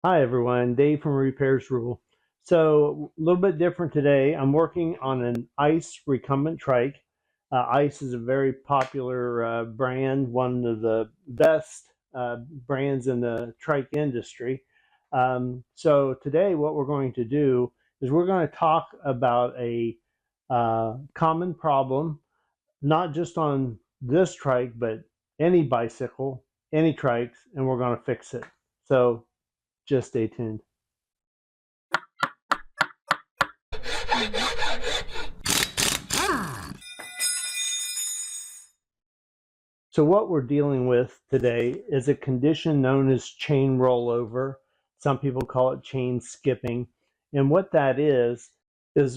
Hi everyone, Dave from Repairs Rule. So a little bit different today. I'm working on an ICE recumbent trike. ICE is a very popular brand, one of the best brands in the trike industry. So today what we're going to do is we're going to talk about a common problem, not just on this trike, but any bicycle, any trikes, and we're going to fix it. So just stay tuned. So what we're dealing with today is a condition known as chain rollover. Some people call it chain skipping. And what that is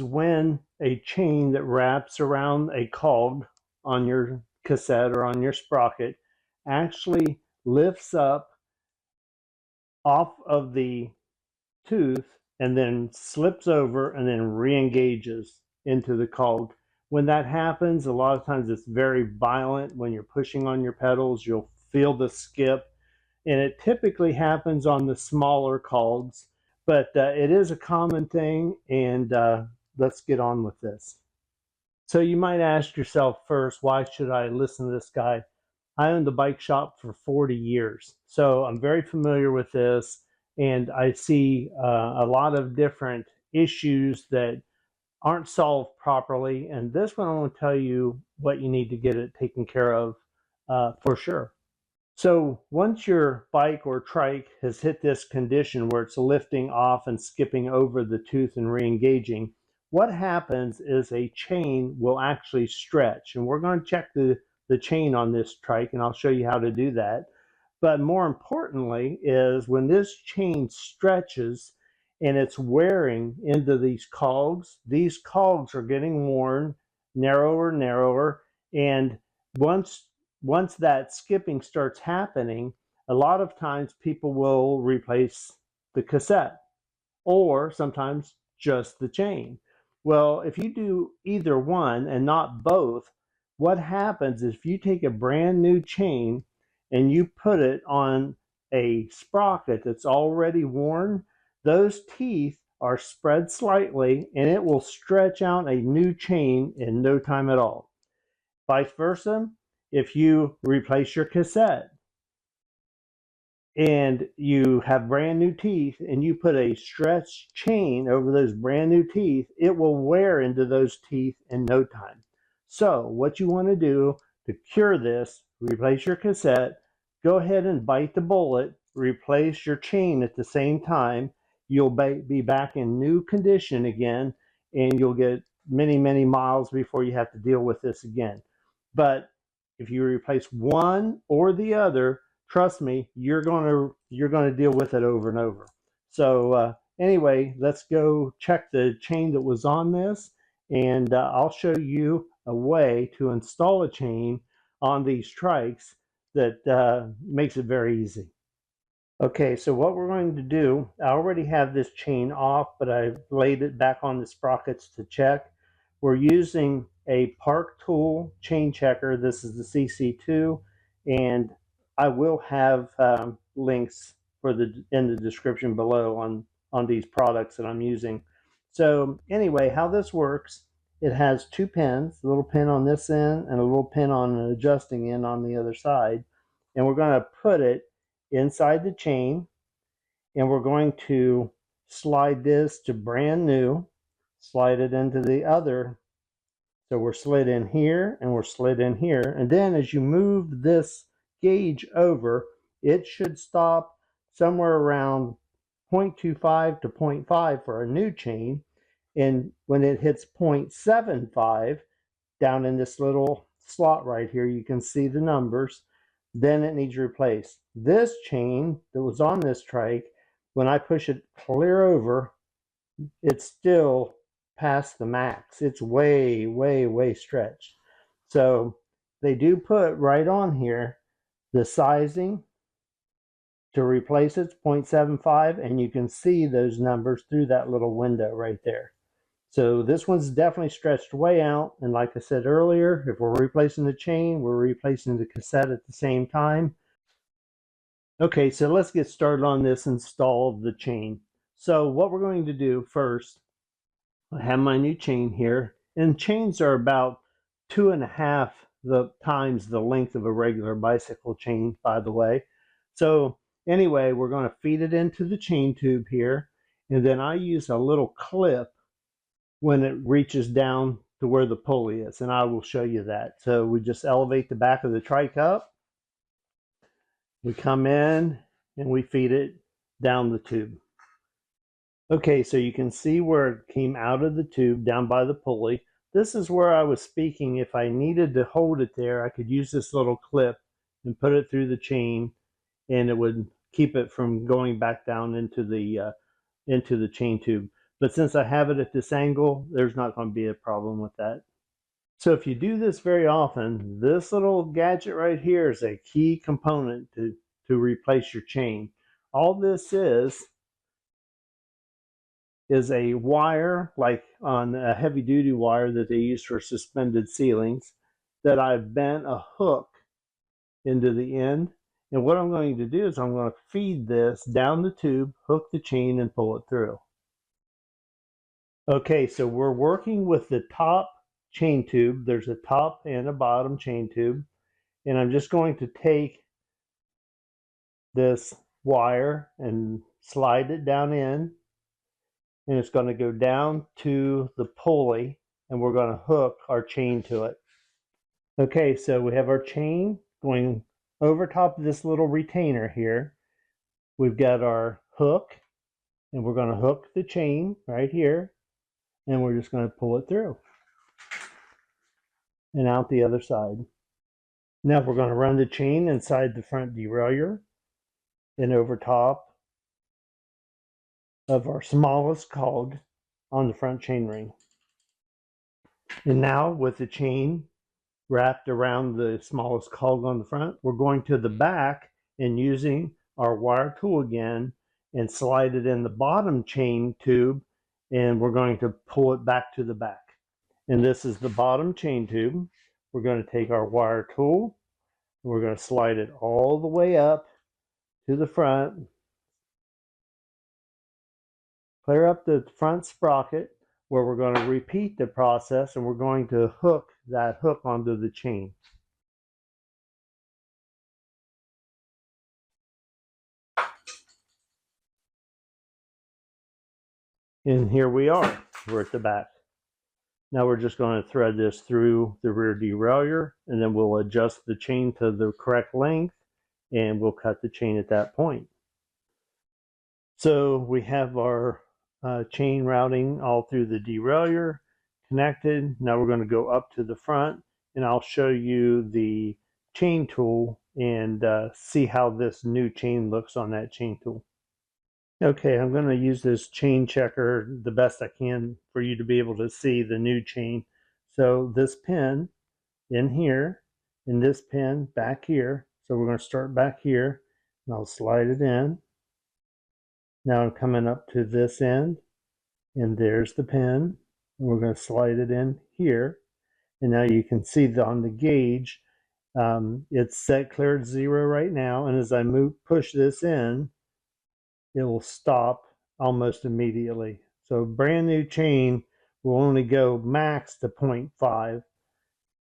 when a chain that wraps around a cog on your cassette or on your sprocket actually lifts up off of the tooth and then slips over and then re-engages into the cog. When that happens, a lot of times it's very violent. When you're pushing on your pedals, you'll feel the skip, and it typically happens on the smaller cogs, but it is a common thing, and let's get on with this. So you might ask yourself first, why should I listen to this guy? I owned a bike shop for 40 years, so I'm very familiar with this, and I see a lot of different issues that aren't solved properly. And this one, I want to tell you what you need to get it taken care of for sure. So once your bike or trike has hit this condition where it's lifting off and skipping over the tooth and re-engaging, what happens is a chain will actually stretch. And we're going to check the chain on this trike, and I'll show you how to do that. But more importantly is when this chain stretches and it's wearing into these cogs are getting worn narrower and narrower. And once that skipping starts happening, a lot of times people will replace the cassette or sometimes just the chain. Well, if you do either one and not both, what happens is if you take a brand new chain and you put it on a sprocket that's already worn, those teeth are spread slightly and it will stretch out a new chain in no time at all. Vice versa, if you replace your cassette and you have brand new teeth and you put a stretched chain over those brand new teeth, it will wear into those teeth in no time. So what you want to do to cure this, replace your cassette, go ahead and bite the bullet, replace your chain at the same time. You'll be back in new condition again, and you'll get many, many miles before you have to deal with this again. But if you replace one or the other, trust me, you're gonna deal with it over and over. So anyway, let's go check the chain that was on this, and I'll show you a way to install a chain on these trikes that makes it very easy. Okay, so what we're going to do, I already have this chain off, but I've laid it back on the sprockets to check. We're using a Park Tool chain checker. This is the CC2, and I will have links in the description below on these products that I'm using. So anyway, how this works, it has two pins, a little pin on this end and a little pin on an adjusting end on the other side. And we're going to put it inside the chain, and we're going to slide this to brand new, slide it into the other. So we're slid in here and we're slid in here. And then as you move this gauge over, it should stop somewhere around 0.25 to 0.5 for a new chain. And when it hits 0.75 down in this little slot right here, you can see the numbers, then it needs replaced. This chain that was on this trike, when I push it clear over, it's still past the max. It's way, way, way stretched. So they do put right on here the sizing to replace it's 0.75, and you can see those numbers through that little window right there. So this one's definitely stretched way out, and like I said earlier, if we're replacing the chain, we're replacing the cassette at the same time. Okay, so let's get started on this install of the chain. So what we're going to do first, I have my new chain here, and chains are about 2.5 times the length of a regular bicycle chain, by the way. So anyway, we're going to feed it into the chain tube here, and then I use a little clip when it reaches down to where the pulley is, and I will show you that. So we just elevate the back of the trike up, we come in, and we feed it down the tube. Okay, so you can see where it came out of the tube down by the pulley. This is where I was speaking. If I needed to hold it there, I could use this little clip and put it through the chain, and it would keep it from going back down into the chain tube. But since I have it at this angle, there's not going to be a problem with that. So if you do this very often, this little gadget right here is a key component to replace your chain. All this is a wire, like on a heavy duty wire that they use for suspended ceilings, that I've bent a hook into the end. And what I'm going to do is I'm going to feed this down the tube, hook the chain, and pull it through. Okay, so we're working with the top chain tube. There's a top and a bottom chain tube. And I'm just going to take this wire and slide it down in, and it's going to go down to the pulley, and we're going to hook our chain to it. Okay, so we have our chain going over top of this little retainer here. We've got our hook, and we're going to hook the chain right here, and we're just going to pull it through and out the other side. Now we're going to run the chain inside the front derailleur and over top of our smallest cog on the front chainring. And now with the chain wrapped around the smallest cog on the front, we're going to the back and using our wire tool again and slide it in the bottom chain tube, and we're going to pull it back to the back. And this is the bottom chain tube. We're going to take our wire tool, and we're going to slide it all the way up to the front, clear up the front sprocket, where we're going to repeat the process, and we're going to hook that hook onto the chain. And here we are, we're at the back. Now we're just going to thread this through the rear derailleur, and then we'll adjust the chain to the correct length, and we'll cut the chain at that point. So we have our chain routing all through the derailleur connected. Now we're going to go up to the front, and I'll show you the chain tool and see how this new chain looks on that chain tool. Okay, I'm going to use this chain checker the best I can for you to be able to see the new chain. So this pin in here, and this pin back here. So we're going to start back here, and I'll slide it in. Now I'm coming up to this end, and there's the pin, and we're going to slide it in here. And now you can see on the gauge, it's set clear at 0 right now, and as I push this in, it will stop almost immediately. So brand new chain will only go max to 0.5,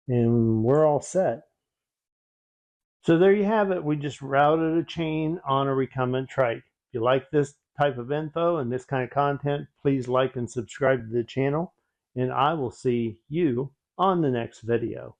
and we're all set. So there you have it. We just routed a chain on a recumbent trike. If you like this type of info and this kind of content, please like and subscribe to the channel, and I will see you on the next video.